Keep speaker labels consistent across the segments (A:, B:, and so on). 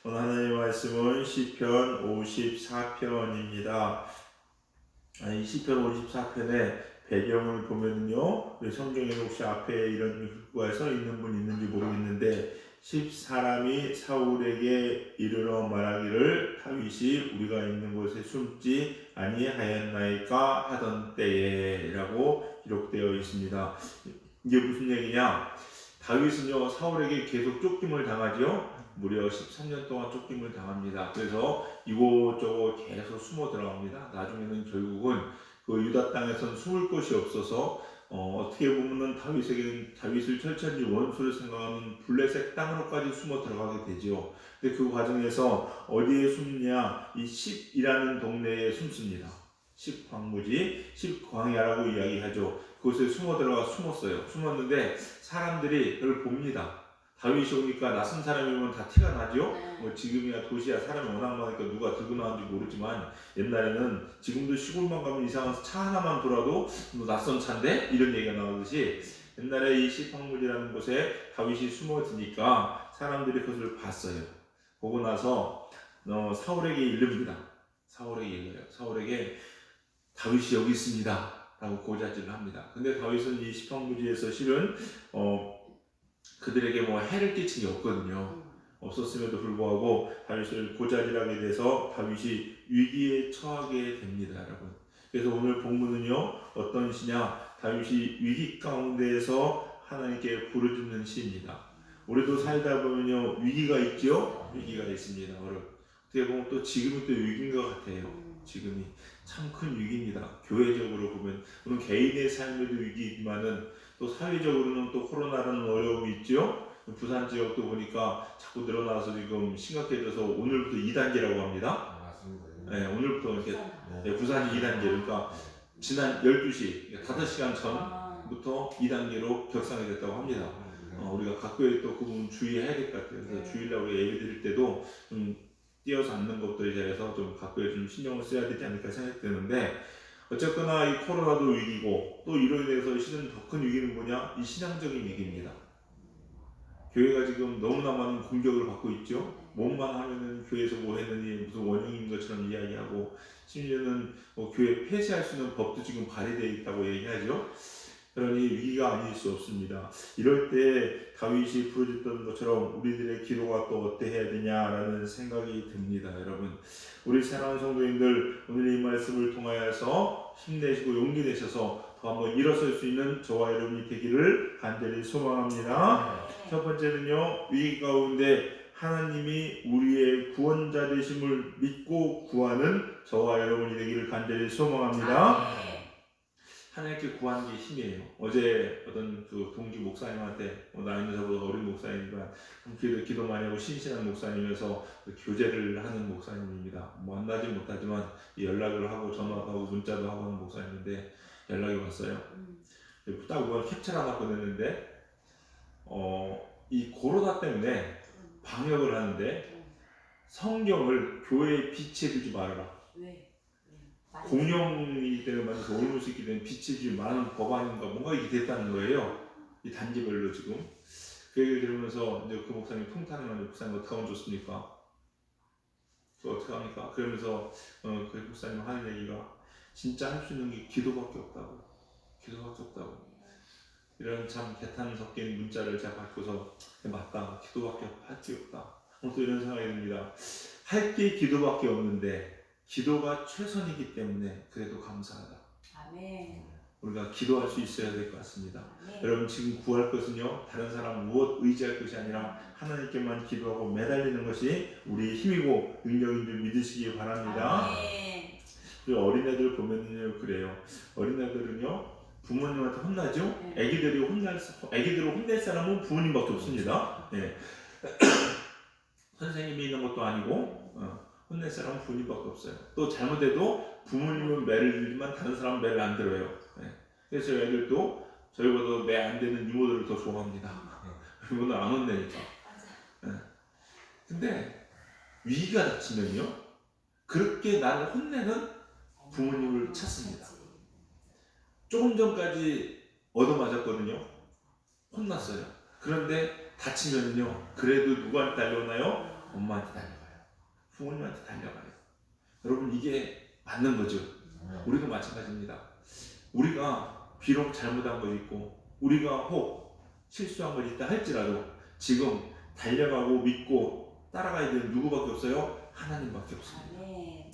A: 오늘 하나님의 말씀은 시편 54편입니다. 이 시편 54편의 배경을 보면요, 우리 성경에 혹시 앞에 이런 글귀가 써 있는 분 있는지 모르겠는데, 10사람이 사울에게 이르러 말하기를 다윗이 우리가 있는 곳에 숨지 아니하였나이까 하던 때에 라고 기록되어 있습니다. 이게 무슨 얘기냐? 다윗은요, 사울에게 계속 쫓김을 당하죠. 무려 13년 동안 쫓김을 당합니다. 그래서 이곳저곳 계속 숨어 들어갑니다. 나중에는 결국은 그 유다 땅에선 숨을 곳이 없어서 어떻게 보면은 다윗을 철저히 원수를 생각하는 블레셋 땅으로까지 숨어 들어가게 되죠. 근데 그 과정에서 어디에 숨냐? 이 십이라는 동네에 숨습니다. 십광무지, 십광야라고 이야기하죠. 그곳에 숨었어요. 숨었는데 사람들이 그걸 봅니다. 다윗이 오니까 낯선 사람이면 다 티가 나죠. 뭐 지금이야 도시야 사람이 워낙 많으니까 누가 들고 나왔는지 모르지만 옛날에는 지금도 시골만 가면 이상한 차 하나만 돌아도 뭐 낯선 차인데 이런 얘기가 나오듯이 옛날에 이 시팡물이라는 곳에 다윗이 숨어드니까 사람들이 그것을 봤어요. 보고 나서 사울에게 이릅니다. 사울에게 다윗이 여기 있습니다 라고 고자질을 합니다. 근데 다윗은 이 시팡무지에서 실은 그들에게 뭐 해를 끼친 게 없거든요. 없었음에도 불구하고 다윗을 고자질하게 돼서 다윗이 위기에 처하게 됩니다, 여러분. 그래서 오늘 본문은요, 어떤 시냐? 다윗이 위기 가운데에서 하나님께 부르짖는 시입니다. 우리도 살다 보면요, 위기가 있죠? 위기가 있습니다. 어떻게 보면 또 지금이 또 위기인 것 같아요. 지금이 참 큰 위기입니다. 교회적으로 보면, 물론 개인의 삶에도 위기이지만은 또 사회적으로는 또 코로나라는 어려움이 있죠. 부산 지역도 보니까 자꾸 늘어나서 지금 심각해져서 오늘부터 2단계라고 합니다.
B: 맞습니다.
A: 네, 오늘부터 이렇게 부산이 2단계. 그러니까 지난 12시, 5시간 전부터 2단계로 격상이 됐다고 합니다. 우리가 각교에 또 그 부분 주의해야 될 것 같아요. 그래서 주일날 우리가 예배 드릴 때도 좀 띄어서 앉는 것들에 대해서 좀 각교에 좀 신경을 써야 되지 않을까 생각되는데, 어쨌거나 이 코로나도 위기고 또 이로 인해서 실은 더 큰 위기는 뭐냐? 이 신앙적인 위기입니다. 교회가 지금 너무나 많은 공격을 받고 있죠. 뭐만 하면은 교회에서 뭐 했느니 무슨 원흉인 것처럼 이야기하고, 심지어는 교회 폐쇄할 수 있는 법도 지금 발의되어 있다고 얘기하죠. 그러니 위기가 아닐 수 없습니다. 이럴 때 다윗이 부르짖던 것처럼 우리들의 기도가 또 어때야 되냐라는 생각이 듭니다. 여러분, 우리 사랑하는 성도님들, 오늘 이 말씀을 통하여서 힘내시고 용기 내셔서 더 한번 일어설 수 있는 저와 여러분이 되기를 간절히 소망합니다. 첫 번째는요, 위기 가운데 하나님이 우리의 구원자 되심을 믿고 구하는 저와 여러분이 되기를 간절히 소망합니다. 하나님께 구하는 게 힘이에요. 어제 어떤 그 동기 목사님한테, 나이는 저보다 어린 목사님이지만 기도 많이 하고 신실한 목사님에서 교제를 하는 목사님입니다. 만나지 못하지만 연락을 하고 전화도 하고 문자도 하고 하는 목사님인데 연락이 왔어요. 딱 그걸 캡처를 하나 보냈는데 이 코로나 때문에 방역을 하는데 성경을 교회에 비치해두지 말아라.
C: 왜?
A: 공용이기 때문에 만약에 옮을 수 있기 때문에 비치해주지 말라는 법안인가 뭔가 이게 됐다는 거예요. 이 단지별로 지금. 그 얘기를 들으면서 이제 그 목사님이 통탄하면 목사님 어떻게 하면 좋습니까? 그 어떻게 합니까? 그러면서 그 목사님 하는 얘기가 진짜 할 수 있는 게 기도밖에 없다고. 기도밖에 없다고. 이런 참 개탄 섞인 문자를 제가 받고서 맞다. 기도밖에 할 게 없다. 또 이런 생각이 듭니다. 할 게 기도밖에 없는데 기도가 최선이기 때문에 그래도 감사하다.
C: 아멘.
A: 우리가 기도할 수 있어야 될 것 같습니다.
C: 아멘.
A: 여러분 지금 구할 것은요, 다른 사람 무엇 의지할 것이 아니라 하나님께만 기도하고 매달리는 것이 우리의 힘이고 능력인 줄 믿으시기 바랍니다.
C: 아멘.
A: 그리고 어린애들 보면요 그래요. 어린애들은요 부모님한테 혼나죠. 애기들을 혼낼 사람은 부모님밖에 없습니다. 네. 선생님이 있는 것도 아니고 혼낼 사람은 부모님밖에 없어요. 또 잘못해도 부모님은 매를 들지만 다른 사람은 매를 안 들어요. 네. 그래서 애들도 저희보다 매 안 되는 이모들을 더 좋아합니다. 이모는 안 혼내니까. 네. 근데 위기가 닥치면요 그렇게 나를 혼내는 부모님을 찾습니다. 조금 전까지 얻어맞았거든요. 혼났어요. 그런데 다치면요 그래도 누구한테 달려오나요? 엄마한테 달려가요. 부모님한테 달려가요. 여러분 이게 맞는 거죠. 우리도 마찬가지입니다. 우리가 비록 잘못한 거 있고 우리가 혹 실수한 거 있다 할지라도 지금 달려가고 믿고 따라가야 되는 누구밖에 없어요? 하나님밖에 없습니다.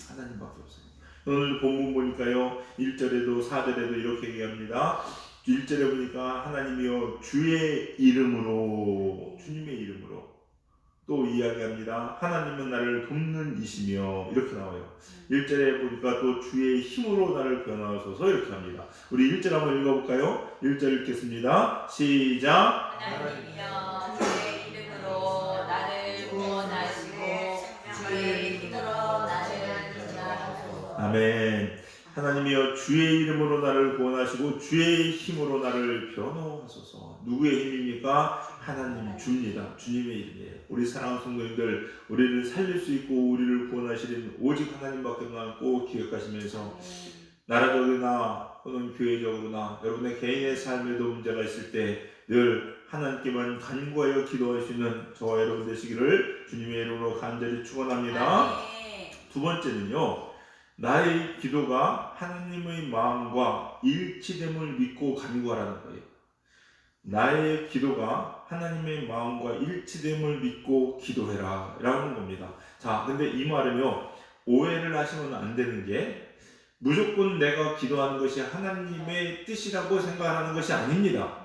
A: 하나님밖에 없어요. 오늘 본문 보니까요 1절에도 4절에도 이렇게 얘기합니다. 1절에 보니까 하나님이여 주의 이름으로, 주님의 이름으로 또 이야기합니다. 하나님은 나를 돕는 이시며 이렇게 나와요. 1절에 보니까 또 주의 힘으로 나를 변화하소서 이렇게 합니다. 우리 1절 한번 읽어볼까요? 1절 읽겠습니다. 시작.
B: 하나님이여 주의 이름으로 나를 구원하시고 주의 힘으로 나를 변화하소서.
A: 아멘. 하나님이여 주의 이름으로 나를 구원하시고 주의 힘으로 나를 변호하소서. 누구의 힘입니까? 하나님 주입니다. 주님의 이름이에요. 우리 사랑하는 성도님들, 우리를 살릴 수 있고 우리를 구원하시는 오직 하나님밖에 없고 기억하시면서 나라적이나 또는 교회적으로나 여러분의 개인의 삶에도 문제가 있을 때 늘 하나님께만 간구하여 기도할 수 있는 저와 여러분 되시기를 주님의 이름으로 간절히 축원합니다. 두 번째는요, 나의 기도가 하나님의 마음과 일치됨을 믿고 간구하라는 거예요. 나의 기도가 하나님의 마음과 일치됨을 믿고 기도해라 라는 겁니다. 자, 근데 이 말은요, 오해를 하시면 안 되는 게 무조건 내가 기도하는 것이 하나님의 뜻이라고 생각하는 것이 아닙니다.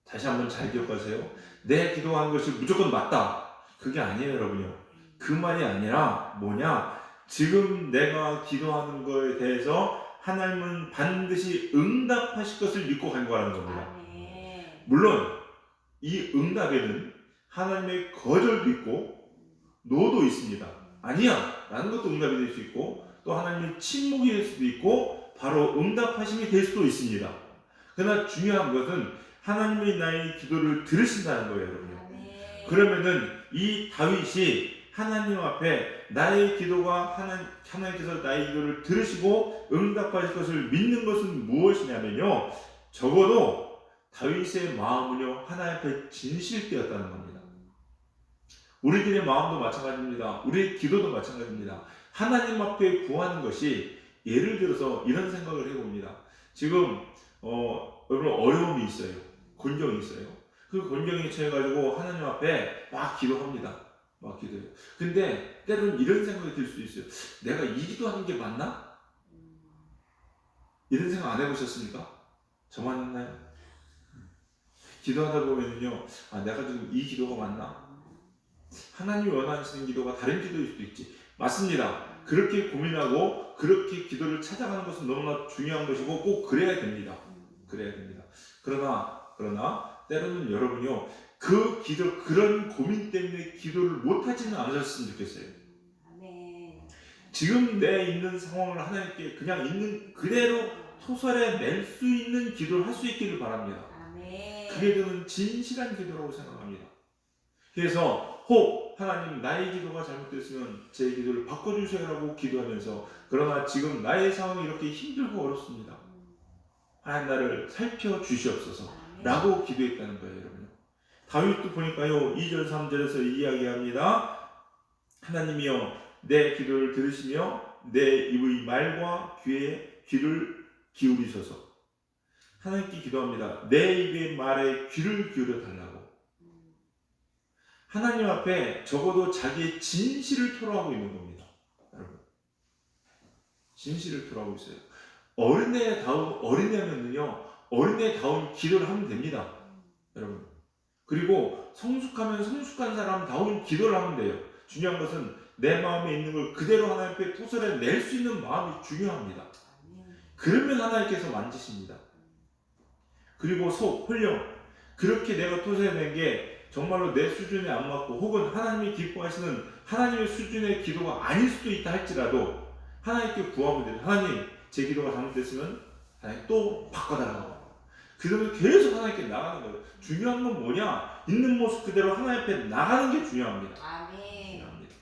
A: 다시 한번 잘 기억하세요. 내 기도하는 것이 무조건 맞다. 그게 아니에요, 여러분요. 그 말이 아니라 뭐냐? 지금 내가 기도하는 거에 대해서 하나님은 반드시 응답하실 것을 믿고 간구하는 겁니다. 물론 이 응답에는 하나님의 거절도 있고 노도 있습니다. 아니야 라는 것도 응답이 될 수 있고 또 하나님의 침묵이 될 수도 있고 바로 응답하심이 될 수도 있습니다. 그러나 중요한 것은 하나님이 나의 기도를 들으신다는 거예요, 여러분요. 그러면은 이 다윗이 하나님 앞에 나의 기도가 하나님께서 나의 기도를 들으시고 응답하실 것을 믿는 것은 무엇이냐면요, 적어도 다윗의 마음은요 하나님 앞에 진실되었다는 겁니다. 우리들의 마음도 마찬가지입니다. 우리의 기도도 마찬가지입니다. 하나님 앞에 구하는 것이, 예를 들어서 이런 생각을 해봅니다. 지금 여러분 어려움이 있어요. 곤경이 있어요. 그 곤경에 처해가지고 하나님 앞에 막 기도합니다. 막 기도해요. 근데 때로는 이런 생각이 들 수도 있어요. 내가 이 기도하는 게 맞나? 이런 생각 안 해보셨습니까? 저만 했나요? 기도하다 보면은요, 내가 지금 이 기도가 맞나? 하나님이 원하시는 기도가 다른 기도일 수도 있지. 맞습니다. 그렇게 고민하고 그렇게 기도를 찾아가는 것은 너무나 중요한 것이고 꼭 그래야 됩니다. 그래야 됩니다. 그러나 때로는 여러분요, 그 기도, 그런 고민 때문에 기도를 못하지는 않으셨으면 좋겠어요. 지금 내 있는 상황을 하나님께 그냥 있는 그대로 토설해 낼 수 있는 기도를 할 수 있기를 바랍니다. 그게 저는 진실한 기도라고 생각합니다. 그래서 혹 하나님 나의 기도가 잘못됐으면 제 기도를 바꿔주세요라고 기도하면서, 그러나 지금 나의 상황이 이렇게 힘들고 어렵습니다. 하나님 나를 살펴주시옵소서 라고 기도했다는 거예요, 여러분. 다윗도 보니까요 2절 3절에서 이야기합니다. 하나님이여 내 기도를 들으시며 내 입의 말과 귀에 귀를 기울이셔서, 하나님께 기도합니다. 내 입의 말에 귀를 기울여 달라고. 하나님 앞에 적어도 자기의 진실을 토로하고 있는 겁니다. 여러분, 진실을 토로하고 있어요. 어린애면은요 어린애다운 기도를 하면 됩니다, 여러분. 그리고 성숙하면 성숙한 사람다운 기도를 하면 돼요. 중요한 것은 내 마음에 있는 걸 그대로 하나님 앞에 토설해 낼 수 있는 마음이 중요합니다. 그러면 하나님께서 만지십니다. 그리고 홀령 그렇게 내가 토설해낸 게 정말로 내 수준에 안 맞고 혹은 하나님이 기뻐하시는 하나님의 수준의 기도가 아닐 수도 있다 할지라도 하나님께 구하면 돼요. 하나님, 제 기도가 잘못됐으면 하나님 또 바꿔달라고. 그러면 계속 하나님께 나가는 거예요. 중요한 건 뭐냐? 있는 모습 그대로 하나님 앞에 나가는 게 중요합니다. 중요합니다.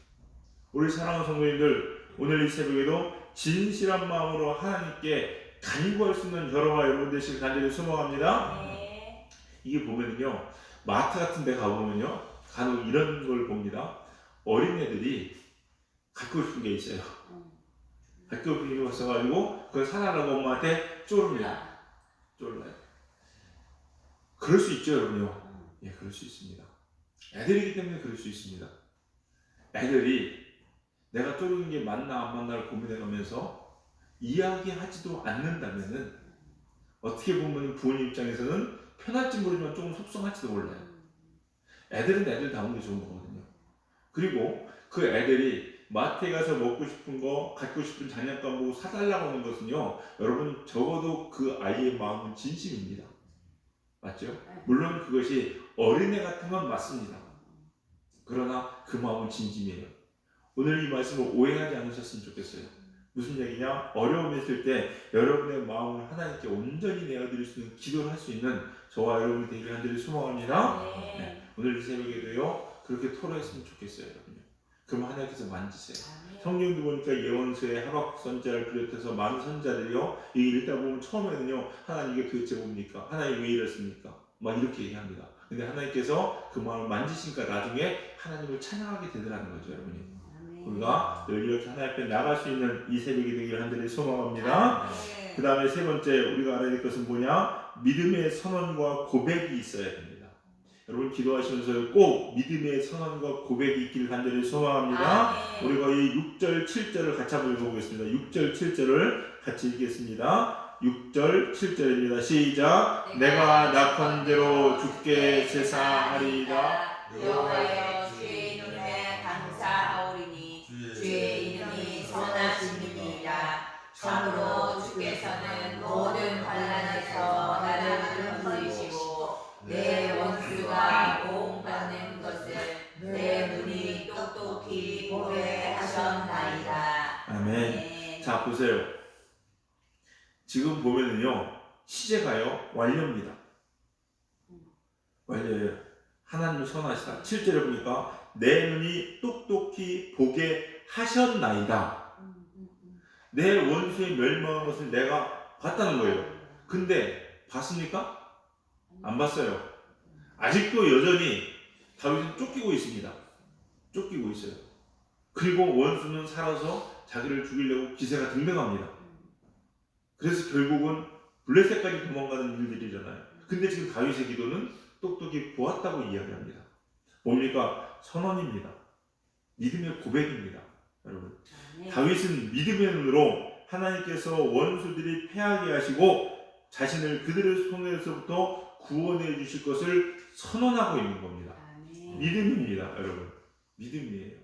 A: 우리 사랑하는 성도님들, 오늘 이 새벽에도 진실한 마음으로 하나님께 간구할 수 있는 저와 여러분 되시길 간절히 소망합니다. 이게 보면은요, 마트 같은 데 가보면요, 간혹 이런 걸 봅니다. 어린애들이 갖고 싶은 게 있어요. 갖고 싶은 게 있어가지고 그걸 사달라고 엄마한테 쫄릅니다. 쫄라요. 그럴 수 있죠, 여러분요. 예, 그럴 수 있습니다. 애들이기 때문에 그럴 수 있습니다. 애들이 내가 쪼르는 게 맞나 안 맞나를 고민해가면서 이야기하지도 않는다면은 어떻게 보면 부모님 입장에서는 편할지 모르지만 조금 속상할지도 몰라요. 애들은 애들다운 게 좋은 거거든요. 그리고 그 애들이 마트에 가서 먹고 싶은 거, 갖고 싶은 장난감 보고 사달라고 하는 것은요, 여러분 적어도 그 아이의 마음은 진심입니다. 맞죠? 물론 그것이 어린애 같으면 맞습니다. 그러나 그 마음은 진심이에요. 오늘 이 말씀을 오해하지 않으셨으면 좋겠어요. 무슨 얘기냐? 어려움이 있을 때 여러분의 마음을 하나님께 온전히 내어드릴 수 있는 기도를 할 수 있는 저와 여러분이 되기를 간절히 소망합니다. 네. 오늘 이 새벽에도요 그렇게 토로했으면 좋겠어요, 여러분요. 그럼 하나님께서 만지세요. 성경도 보니까 예언서에 하박국 선지자를 비롯해서 많은 선지자들이요 이 읽다 보면 처음에는요 하나님 이게 도대체 뭡니까? 하나님 왜 이랬습니까? 막 이렇게 얘기합니다. 근데 하나님께서 그 마음을 만지시니까 나중에 하나님을 찬양하게 되더라는 거죠, 여러분이. 우리가 늘 이렇게 하나님 앞에 나갈 수 있는 이 새벽이 되기를 간절히 소망합니다. 그 다음에 세 번째 우리가 알아야 될 것은 뭐냐? 믿음의 선언과 고백이 있어야 됩니다. 여러분 기도하시면서 꼭 믿음의 선언과 고백이 있기를 간절히 소망합니다. 우리가 이 6절 7절을 같이 한번 읽어보겠습니다. 6절 7절을 같이 읽겠습니다. 6절 7절입니다. 시작. 내가 낙헌대로 주께 제사하리이다.
B: 여호와여 주의 이름에 감사하오리니 주의 이름이 선하심이니이다. 참으로 주께서는 모든 환난에서 나를 건지시고 내 원수가 보응받는 것을 내 눈이 똑똑히 보게 하셨나이다.
A: 아멘. 자 보세요. 지금 보면은요 시제가요 완료입니다. 완료예요. 하나님을 선하시다. 7절에 보니까 내 눈이 똑똑히 보게 하셨나이다. 내 원수의 멸망한 것을 내가 봤다는 거예요. 근데 봤습니까? 안 봤어요. 아직도 여전히 다윗은 쫓기고 있습니다. 쫓기고 있어요. 그리고 원수는 살아서 자기를 죽이려고 기세가 등등합니다. 그래서 결국은 블레셋까지 도망가는 일들이잖아요. 근데 지금 다윗의 기도는 똑똑히 보았다고 이야기합니다. 뭡니까? 선언입니다. 믿음의 고백입니다. 여러분, 다윗은 믿음의 눈으로 하나님께서 원수들이 패하게 하시고 자신을 그들의 손에서부터 구원해 주실 것을 선언하고 있는 겁니다. 믿음입니다, 여러분. 믿음이에요.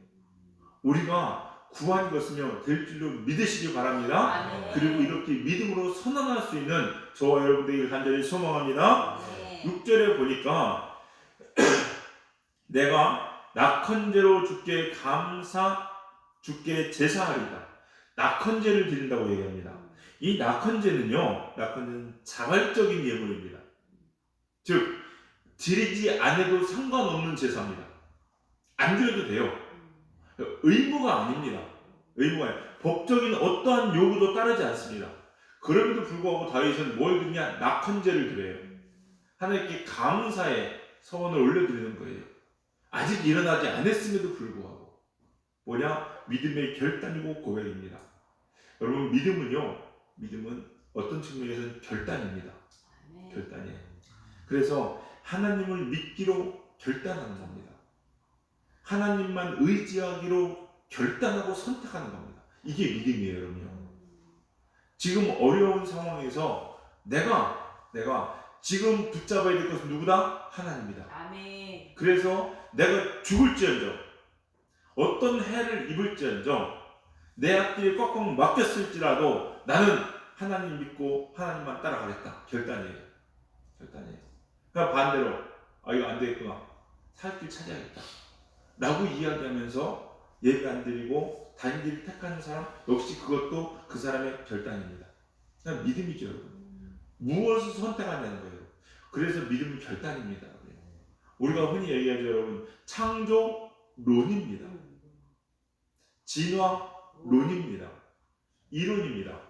A: 우리가 구한 것은요 될 줄로 믿으시기 바랍니다. 그리고 이렇게 믿음으로 선언할 수 있는 저와 여러분들에게 간절히 소망합니다. 6절에 보니까 내가 낙헌제로 주께 주께 제사하리다. 낙헌제를 드린다고 얘기합니다. 이 낙헌제는요, 낙헌제는 자발적인 예물입니다. 즉 드리지 않아도 상관없는 제사입니다. 안 드려도 돼요. 의무가 아닙니다. 의무가 아니에요. 법적인 어떠한 요구도 따르지 않습니다. 그럼에도 불구하고 다윗은 뭘 드리냐? 낙헌제를 드려요. 하나님께 감사의 서원을 올려드리는 거예요. 아직 일어나지 않았음에도 불구하고 뭐냐? 믿음의 결단이고 고백입니다. 여러분 믿음은 어떤 측면에서는 결단입니다. 결단이에요. 그래서 하나님을 믿기로 결단하는 겁니다. 하나님만 의지하기로 결단하고 선택하는 겁니다. 이게 믿음이에요, 여러분요. 지금 어려운 상황에서 내가 지금 붙잡아야 될 것은 누구다? 하나님이다.
B: 아멘.
A: 그래서 내가 죽을지언정 어떤 해를 입을지언정 내 앞길에 꽉꽉 막혔을지라도 나는 하나님 믿고 하나님만 따라가겠다. 결단이에요. 그러니까 반대로 이거 안 되겠구나. 살 길 찾아야겠다. 라고 이야기하면서 예배 안 드리고 다른 길을 택하는 사람 역시 그것도 그 사람의 결단입니다. 그냥 믿음이죠, 여러분. 무엇을 선택하냐는 거예요. 그래서 믿음은 결단입니다. 우리가 흔히 얘기하죠, 여러분. 창조론입니다. 진화론입니다. 이론입니다.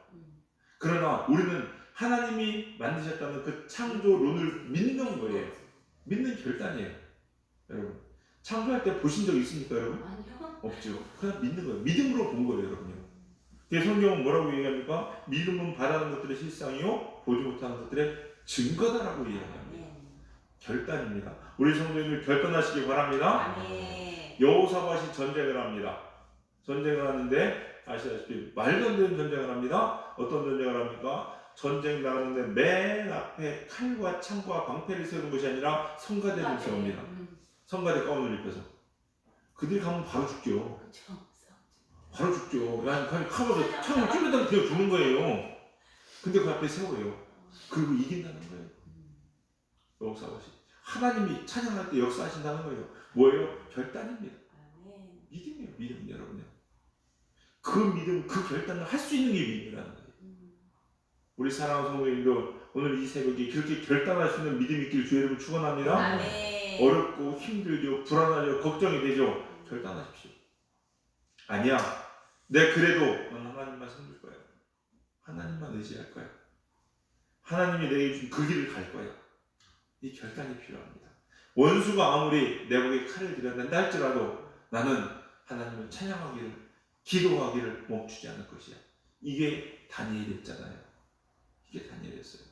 A: 그러나 우리는 하나님이 만드셨다는 그 창조론을 믿는 거예요. 믿는 결단이에요. 여러분, 창조할 때 보신 적 있습니까, 여러분?
B: 아니요.
A: 없죠. 그냥 믿는 거예요. 믿음으로 본 거예요, 여러분요. 그래서 성경은 뭐라고 얘기합니까? 믿음은 바라는 것들의 실상이요, 보지 못하는 것들의 증거다라고 이야기합니다. 결단입니다. 우리 성도님들 결단하시기 바랍니다.
B: 아멘.
A: 여호사밧이 전쟁을 합니다. 전쟁을 하는데 아시다시피 말도 안 되는 전쟁을 합니다. 어떤 전쟁을 합니까? 전쟁 나가는데 맨 앞에 칼과 창과 방패를 세우는 것이 아니라 성가대를 세웁니다. 성가대 가운을 입혀서. 그들이 가면 바로 죽죠. 바로 죽죠. 야, 칼을 창을 쭈르다 그냥 죽는 거예요. 근데 그 앞에 세워요. 그리고 이긴다는 거예요. 여호사밧이. 하나님이 찬양할 때 역사하신다는 거예요. 뭐예요? 결단입니다. 믿음이에요. 믿음, 여러분요. 그 믿음, 그 결단을 할 수 있는 게 믿음이라는 거예요. 우리 사랑하는 성도님도 오늘 이 새벽에 그렇게 결단할 수 있는 믿음이 있기를 주의 이름으로 축원합니다.
B: 아멘.
A: 어렵고 힘들죠, 불안하죠, 걱정이 되죠. 결단하십시오. 아니야, 내 그래도 난 하나님만 섬길 거야. 하나님만 의지할 거야. 하나님이 내게 준 그 길을 갈 거야. 이 결단이 필요합니다. 원수가 아무리 내 목에 칼을 들여댄다 할지라도 나는 하나님을 찬양하기를, 기도하기를 멈추지 않을 것이야. 이게 다니엘이었잖아요. 이게 다니엘이었어요.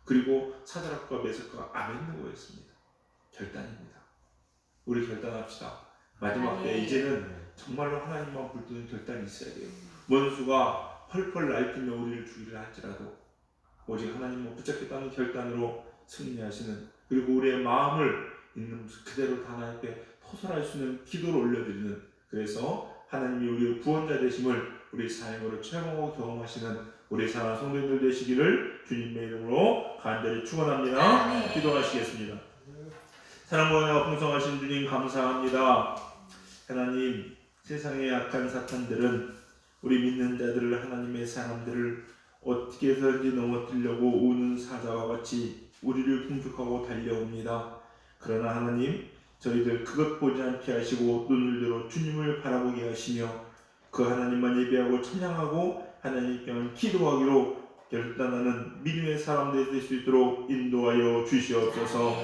A: 그리고 사드락과 메삭과 아벳느고였습니다. 결단입니다. 우리 결단합시다. 마지막 때 이제는 정말로 하나님만 붙드는 결단이 있어야 돼요. 원수가 펄펄 날뛰며 우리를 죽이려 할지라도 오직 하나님만 붙잡겠다는 결단으로 승리하시는, 그리고 우리의 마음을 있는 그대로 하나님께 토설할 수 있는 기도를 올려드리는, 그래서 하나님이 우리의 구원자 되심을 우리 삶으로 체험하고 경험하시는 우리 사랑하는 성도님들 되시기를 주님의 이름으로 간절히 축원합니다. 기도하시겠습니다. 사랑과 풍성하신 주님 감사합니다. 하나님, 세상의 악한 사탄들은 우리 믿는 자들을, 하나님의 사람들을 어떻게 해서든지 넘어뜨리려고 우는 사자와 같이 우리를 공격하고 달려옵니다. 그러나 하나님, 저희들 그것 보지 않게 하시고 눈을 들어 주님을 바라보게 하시며 그 하나님만 예배하고 찬양하고 하나님께만 기도하기로 결단하는 믿음의 사람들이 될 수 있도록 인도하여 주시옵소서.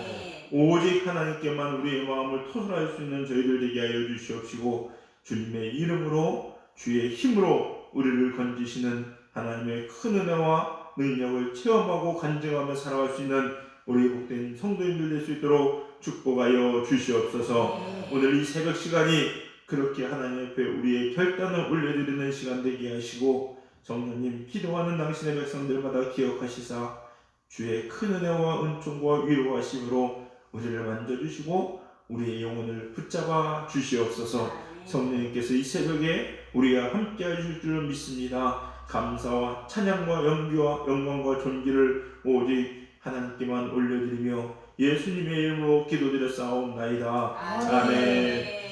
A: 오직 하나님께만 우리의 마음을 토설할 수 있는 저희들 되게 하여 주시옵시고 주님의 이름으로 주의 힘으로 우리를 건지시는 하나님의 큰 은혜와 능력을 체험하고 간증하며 살아갈 수 있는 우리 복된 성도님들 될 수 있도록 축복하여 주시옵소서. 오늘 이 새벽 시간이 그렇게 하나님 앞에 우리의 결단을 올려드리는 시간 되게 하시고 성령님, 기도하는 당신의 백성들마다 기억하시사 주의 큰 은혜와 은총과 위로하심으로 우리를 만져주시고 우리의 영혼을 붙잡아 주시옵소서. 성령님께서 이 새벽에 우리와 함께 하실 줄 믿습니다. 감사와 찬양과 영귀와 영광과 존귀를 오직 하나님께만 올려드리며 예수님의 이름으로 기도드렸사옵나이다. 아멘.